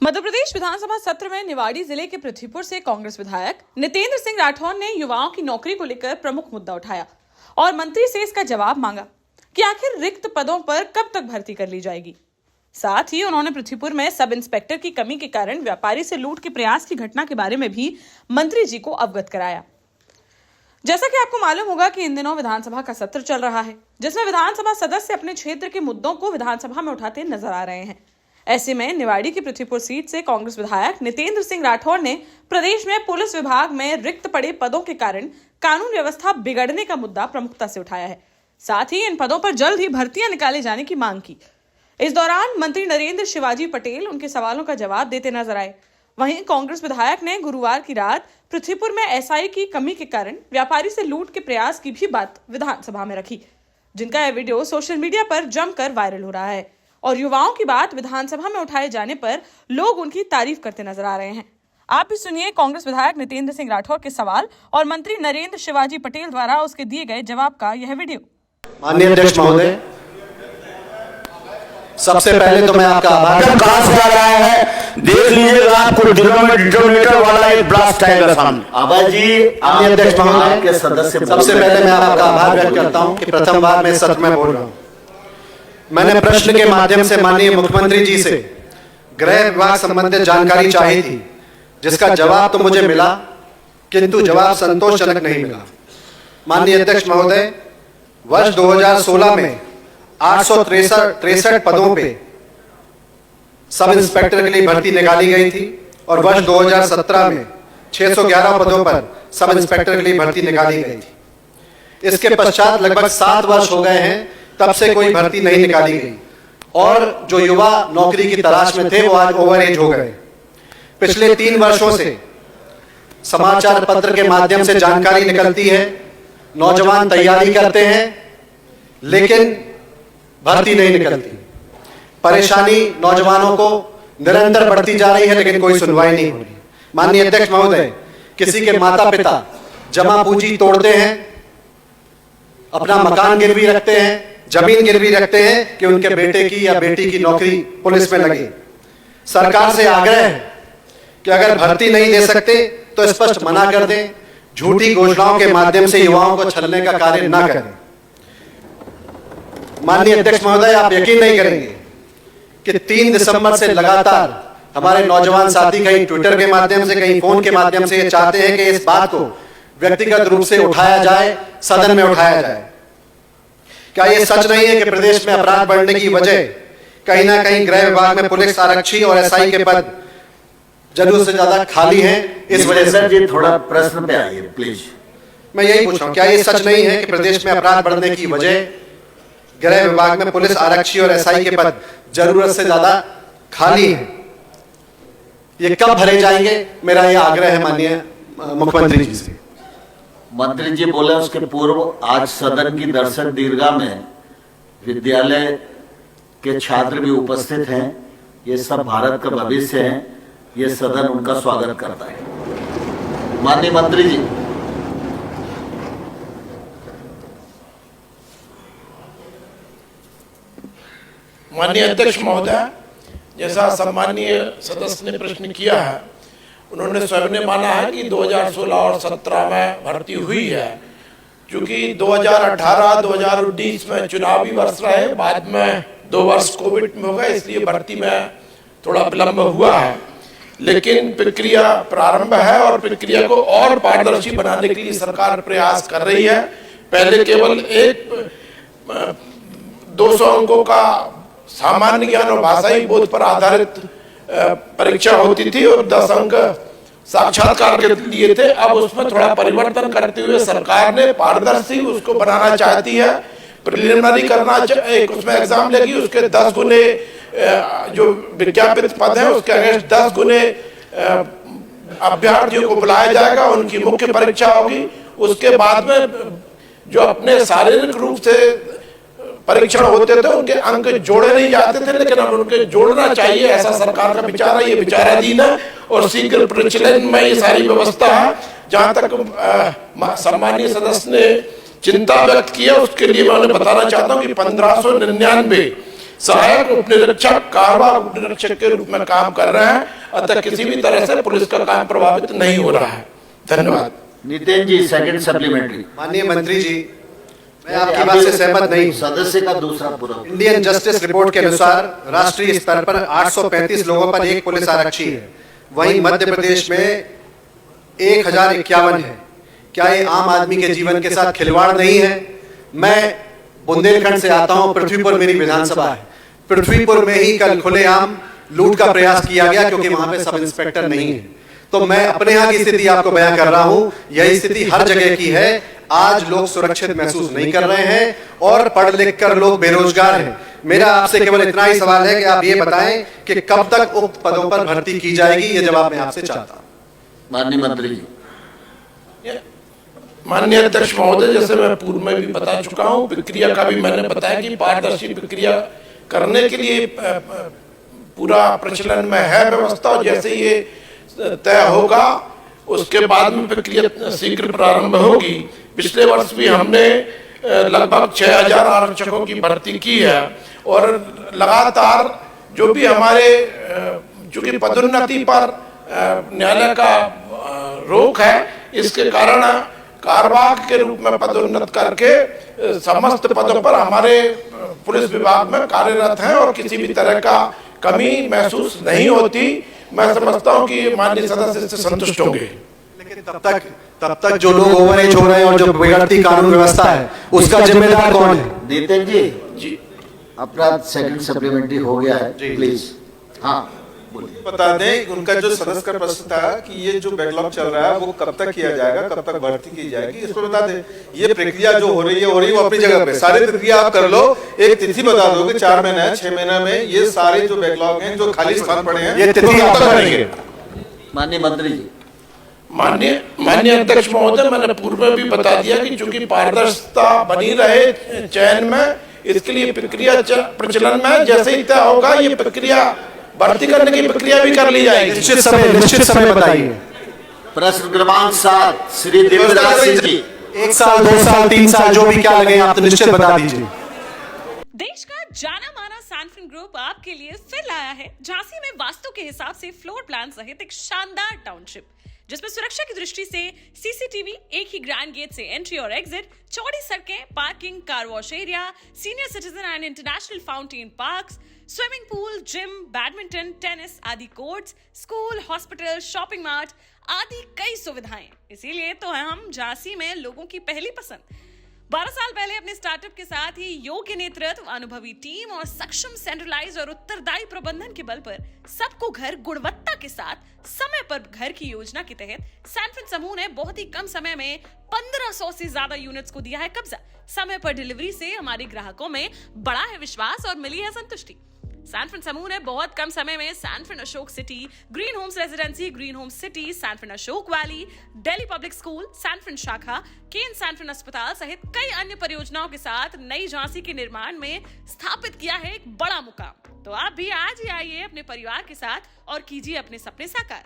मध्य प्रदेश विधानसभा सत्र में निवाड़ी जिले के पृथ्वीपुर से कांग्रेस विधायक नितेंद्र सिंह राठौर ने युवाओं की नौकरी को लेकर प्रमुख मुद्दा उठाया और मंत्री से इसका जवाब मांगा कि आखिर रिक्त पदों पर कब तक भर्ती कर ली जाएगी। साथ ही उन्होंने पृथ्वीपुर में सब इंस्पेक्टर की कमी के कारण व्यापारी से लूट के प्रयास की घटना के बारे में भी मंत्री जी को अवगत कराया। जैसा कि आपको मालूम होगा कि इन दिनों विधानसभा का सत्र चल रहा है, जिसमें विधानसभा सदस्य अपने क्षेत्र के मुद्दों को विधानसभा में उठाते नजर आ रहे हैं। ऐसे में निवाड़ी की पृथ्वीपुर सीट से कांग्रेस विधायक नितेंद्र सिंह राठौर ने प्रदेश में पुलिस विभाग में रिक्त पड़े पदों के कारण कानून व्यवस्था बिगड़ने का मुद्दा प्रमुखता से उठाया है। साथ ही इन पदों पर जल्द ही भर्तियां निकाले जाने की मांग की। इस दौरान मंत्री नरेंद्र शिवाजी पटेल उनके सवालों का जवाब देते नजर आए। वहीं कांग्रेस विधायक ने गुरुवार की रात पृथ्वीपुर में एसआई की कमी के कारण व्यापारी से लूट के प्रयास की भी बात विधानसभा में रखी, जिनका यह वीडियो सोशल मीडिया पर जमकर वायरल हो रहा है और युवाओं की बात विधानसभा में उठाए जाने पर लोग उनकी तारीफ करते नजर आ रहे हैं। आप भी सुनिए कांग्रेस विधायक नितेंद्र सिंह राठौर के सवाल और मंत्री नरेंद्र शिवाजी पटेल द्वारा उसके दिए गए जवाब का यह वीडियो। माननीय अध्यक्ष महोदय, सबसे पहले तो मैं आपका आभार। कहां से आ रहा है देख लीजिएगा, आपको डिटोमीटर वाला एक ब्लास्ट आएगा सामने। आभार जी। माननीय अध्यक्ष महोदय के सदस्य, सबसे पहले मैं आपका आभार व्यक्त करता हूं कि प्रथम बार मैं सत्र में बोल रहा हूं। मैंने प्रश्न के माध्यम से माननीय मुख्यमंत्री जी से गृह विभाग संबंधित जानकारी चाही थी, जिसका जवाब तो मुझे मिला, किंतु जवाब संतोषजनक नहीं मिला। माननीय अध्यक्ष महोदय, वर्ष 2016 में 863 पदों पे सब इंस्पेक्टर के लिए भर्ती निकाली गई थी और वर्ष 2017 में 611 पदों पर सब इंस्पेक्टर के लिए भर्ती निकाली गई थी। इसके पश्चात लगभग 7 वर्ष हो गए हैं, तब से कोई भर्ती नहीं निकाली गई और जो युवा नौकरी की तलाश में थे वो आज ओवर एज हो गए। पिछले 3 वर्षों से समाचार पत्र के माध्यम से जानकारी निकलती है, नौजवान तैयारी करते हैं लेकिन भर्ती नहीं निकलती। परेशानी नौजवानों को निरंतर बढ़ती जा रही है लेकिन कोई सुनवाई नहीं हो रही। माननीय अध्यक्ष महोदय, किसी के माता पिता जमा पूंजी तोड़ते हैं, अपना मकान गिरवी रखते हैं, जमीन गिरवी रखते हैं कि उनके बेटे की या बेटी की नौकरी पुलिस में लगे। सरकार से आग्रह है कि अगर भर्ती नहीं दे सकते तो स्पष्ट मना कर दें, झूठी घोषणाओं के माध्यम से युवाओं को छलने का कार्य न करें। माननीय अध्यक्ष महोदय, आप यकीन नहीं करेंगे कि 3 दिसंबर से लगातार हमारे नौजवान साथी कहीं ट्विटर के माध्यम से, कहीं फोन के माध्यम से ये चाहते हैं कि इस बात को व्यक्तिगत रूप से उठाया जाए, सदन में उठाया जाए। क्या ये सच नहीं है कि प्रदेश में अपराध बढ़ने की वजह कहीं ना कहीं गृह विभाग में पुलिस आरक्षी और एसआई के पद जरूरत से ज्यादा खाली हैं? इस वजह से जी थोड़ा प्रश्न पे आइए प्लीज। मैं यही पूछ रहा हूं, क्या ये सच नहीं है कि प्रदेश में अपराध बढ़ने की वजह गृह विभाग में पुलिस आरक्षी और एसआई के पद जरूरत से ज्यादा खाली है? ये कब भरे जाएंगे? मेरा ये आग्रह है माननीय मुख्यमंत्री जी से। मंत्री जी बोले उसके पूर्व आज सदन की दर्शक दीर्घा में विद्यालय के छात्र भी उपस्थित हैं। ये सब भारत का भविष्य है, ये सदन उनका स्वागत करता है। माननीय मंत्री जी, माननीय अध्यक्ष महोदय, जैसा सम्मानीय सदस्य ने प्रश्न किया है, उन्होंने स्वयं ने माना है कि 2016 और 17 में भर्ती हुई है। क्योंकि 2018-2019 में चुनावी वर्ष रहे, बाद में 2 वर्ष कोविड में हो गए, इसलिए भर्ती में थोड़ा विलंब हुआ है। लेकिन प्रक्रिया प्रारंभ है और प्रक्रिया को और पारदर्शी बनाने के लिए सरकार प्रयास कर रही है। पहले केवल 200 अंकों का सामान्य ज्ञान और भाषाई बोध पर आधारित परीक्षा होती थी और 10 अंक साक्षात्कार के लिए थे। अब उसमें थोड़ा परिवर्तन करते हुए सरकार ने पारदर्शी उसको बनाना चाहती है। प्रिलिमिनरी करना, एक उसमें एग्जाम लेगी, उसके 10 गुने जो विज्ञापित पद है उसके अगेंस्ट 10 गुने अभ्यर्थियों को बुलाया जाएगा, उनकी मुख्य परीक्षा होगी। उसके बाद में जो अपने शारीरिक रूप से परीक्षण होते थे उनके अंक जोड़े नहीं जाते थे, लेकिन अब उनके जोड़ना चाहिए, ऐसा सरकार का विचार है। ये विचाराधीन है और शीघ्र प्रचलन में ये सारी व्यवस्था है। जहां तक सम्मानीय सदस्य ने चिंता व्यक्त किया, उसके लिए मैं उन्हें बताना चाहता हूँ कि 1599 सहायक उप निरीक्षक कारवार उप निरीक्षक के रूप में काम कर रहे हैं, अतः किसी भी तरह से पुलिस का काम प्रभावित नहीं हो रहा है। धन्यवाद। Nitin ji, second supplementary. माननीय मंत्री जी, मैं आपकी बात से सहमत नहीं हूं। सदस्य का दूसरा पूरा। इंडियन जस्टिस रिपोर्ट के अनुसार राष्ट्रीय स्तर पर 835 लोगों पर एक पुलिस आरक्षी है, वहीं मध्य प्रदेश में 1051 है। क्या ये आम आदमी के जीवन के साथ खिलवाड़ नहीं है? मैं बुंदेलखंड से आता हूं, पृथ्वीपुर मेरी विधानसभा है। पृथ्वीपुर में ही कल खुलेआम लूट का प्रयास किया गया क्योंकि वहां पे सब इंस्पेक्टर नहीं है। तो मैं अपने यहाँ की स्थिति आपको बयां कर रहा हूं, यही स्थिति हर जगह की है। आज लोग सुरक्षित महसूस नहीं कर रहे हैं और पढ़ लिख कर लोग बेरोजगार हैं। मेरा आपसे केवल इतना ही सवाल है कि आप ये बताएं कि कब तक उक्त पदों पर भर्ती की जाएगी, ये जवाब मैं आपसे चाहता हूं। माननीय मंत्री जी। माननीय अध्यक्ष महोदय, जैसे मैं पूर्व में भी बता चुका हूं, प्रक्रिया का भी मैंने बताया कि पारदर्शी प्रक्रिया करने के लिए पूरा प्रचलन में है व्यवस्था, और जैसे ये तय होगा उसके बाद में प्रक्रिया शीघ्र प्रारंभ होगी। पिछले वर्ष भी हमने लगभग 6000 आरक्षकों की भर्ती की है, और लगातार जो भी हमारे चूंकि पदोन्नति पर न्यायालय का रोक है, इसके कारण कारवाक के रूप में पदोन्नत करके समस्त पदों पर हमारे पुलिस विभाग में कार्यरत हैं और किसी भी तरह का कमी महसूस नहीं होती। मैं समझता हूं कि माननीय सदस्य से संतुष्ट होंगे। लेकिन तब तक जो लोग ओवरएज हो रहे हैं और जो बिगड़ती कानून व्यवस्था है, उसका जिम्मेदार कौन है? नितिन जी, अपना सेकंड सप्लीमेंट्री हो गया है, प्लीज। हाँ, बता दें, उनका जो सदस्य का प्रश्न था कि ये जो बैकलॉग चल रहा है वो कब तक किया जाएगा, कब तक भर्ती की जाएगी, इसको बता दें। ये प्रक्रिया जो हो रही है वो अपनी जगह पे, सारी प्रक्रिया आप कर लो। एक तिथि बता दो कि 4 महीना है, 6 महीना में ये सारे जो बैकलॉग हैं, जो खाली स्थान पड़े हैं, ये तिथि आप करेंगे। माननीय मंत्री जी। माननीय अध्यक्ष महोदय, मैंने पूर्व में भी बता दिया कि चूंकि पारदर्शिता बनी रहे चयन में, इसके लिए प्रक्रिया प्रचलन में जैसे ही तय होगा ये प्रक्रिया भर्ती करने की प्रक्रिया भी कर ली जाएगी। निश्चित समय बताइए। प्रश्न क्रमांक 7 श्री दिव्यराज सिंह जी। 1 साल, 2 साल, 3 साल जो भी क्या लगे आप तो निश्चित बता दीजिए। देश का जाना माना सैनफिन ग्रुप आपके लिए फिर लाया है झांसी में वास्तु के हिसाब से फ्लोर प्लान सहित एक शानदार टाउनशिप, जिसमें सुरक्षा की दृष्टि से सीसीटीवी, एक ही ग्रैंड गेट से एंट्री और एग्जिट, चौड़ी सड़कें, parking, car wash area, senior citizen and international fountain parks, swimming pool, gym, badminton, tennis आदि courts, school, hospital, shopping mart आदि कई सुविधाएं। इसीलिए तो हम झांसी में लोगों की पहली पसंद। 12 साल पहले अपने स्टार्टअप के साथ ही योग्य नेतृत्व, अनुभवी टीम और सक्षम सेंट्रलाइज और उत्तरदायी प्रबंधन के बल पर सबको घर गुणवत्ता के साथ समय पर घर की योजना के तहत सैनफिन समूह ने बहुत ही कम समय में 1500 से ज्यादा यूनिट्स को दिया है कब्जा। समय पर डिलीवरी से हमारे ग्राहकों में बड़ा है विश्वास और मिली है संतुष्टि। सैनफिन समूह ने बहुत कम समय में Sanfin Ashok city, green homes residency, green homes city, Sanfin Ashok valley, Delhi public school, Sanfin शाखा, केन सैनफिन अस्पताल सहित कई अन्य परियोजनाओं के साथ नई झांसी के निर्माण में स्थापित किया है एक बड़ा मुकाम। तो आप भी आज ही आइए अपने परिवार के साथ और कीजिए अपने सपने साकार।